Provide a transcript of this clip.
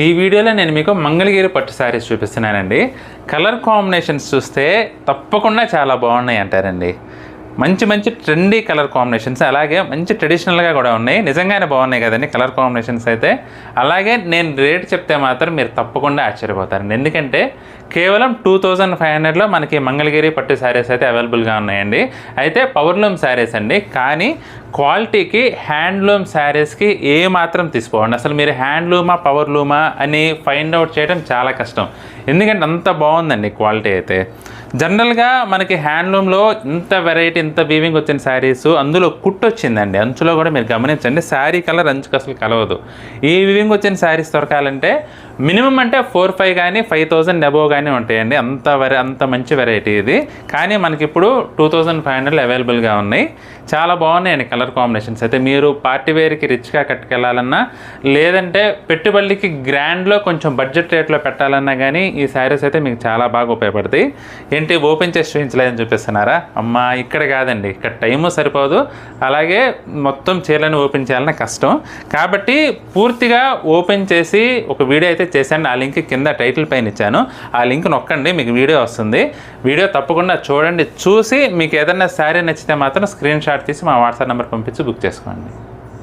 ఈ వీడియోలో నేను మీకు మంగళగిరి పట్టు శారీస్ చూపిస్తున్నానండి. కలర్ కాంబినేషన్స్ చూస్తే తప్పకుండా చాలా బాగున్నాయి అంటారండి. మంచి ట్రెండీ కలర్ కాంబినేషన్స్, అలాగే మంచి ట్రెడిషనల్గా కూడా ఉన్నాయి. నిజంగానే బాగున్నాయి కదండి కలర్ కాంబినేషన్స్ అయితే. అలాగే నేను రేట్ చెప్తే మాత్రం మీరు తప్పకుండా ఆశ్చర్యపోతారండి. ఎందుకంటే కేవలం 2500లో మనకి మంగళగిరి పట్టు శారీస్ అయితే అవైలబుల్గా ఉన్నాయండి. అయితే పవర్లూమ్ శారీస్ అండి, కానీ క్వాలిటీకి హ్యాండ్లూమ్ శారీస్కి ఏ మాత్రం తీసుకోండి. అసలు మీరు హ్యాండ్లూమా పవర్లూమా అని ఫైండ్ అవుట్ చేయడం చాలా కష్టం, ఎందుకంటే అంత బాగుందండి క్వాలిటీ అయితే. జనరల్గా మనకి హ్యాండ్లూమ్లో ఇంత వెరైటీ, ఇంత వీవింగ్ వచ్చిన శారీస్, అందులో కుట్టు వచ్చిందండి అంచులో కూడా మీరు గమనించండి. శారీ కలర్ అంచుకు అసలు కలవదు. ఈ వీవింగ్ వచ్చిన శారీస్ దొరకాలంటే మినిమం అంటే 4-5 కానీ 5000 అబోవ్ కానీ ఉంటాయండి. అంత మంచి వెరైటీ ఇది. కానీ మనకి ఇప్పుడు 2500 అవైలబుల్గా ఉన్నాయి. చాలా బాగున్నాయండి కలర్ కాంబినేషన్స్ అయితే. మీరు పార్టీ వేర్కి రిచ్గా కట్టుకెళ్ళాలన్నా, లేదంటే పెట్టుబడికి గ్రాండ్లో కొంచెం బడ్జెట్ రేట్లో పెట్టాలన్నా కానీ ఈ శారీస్ అయితే మీకు చాలా బాగా ఉపయోగపడతాయి. ఏంటి ఓపెన్ చేసి చూపించలేదని చూపిస్తున్నారా? అమ్మా, ఇక్కడ కాదండి, ఇక్కడ టైము సరిపోదు. అలాగే మొత్తం చీరలను ఓపెన్ చేయాలన్నా కష్టం. కాబట్టి పూర్తిగా ఓపెన్ చేసి ఒక వీడియో అయితే చేశాను. ఆ లింక్ కింద టైటిల్ పైన ఇచ్చాను. ఆ లింక్ నొక్కండి, మీకు వీడియో వస్తుంది. వీడియో తప్పకుండా చూడండి. చూసి మీకు ఏదైనా శారీ నచ్చితే మాత్రం స్క్రీన్ షాట్ తీసి మా వాట్సాప్ నెంబర్ పంపించి బుక్ చేసుకోండి.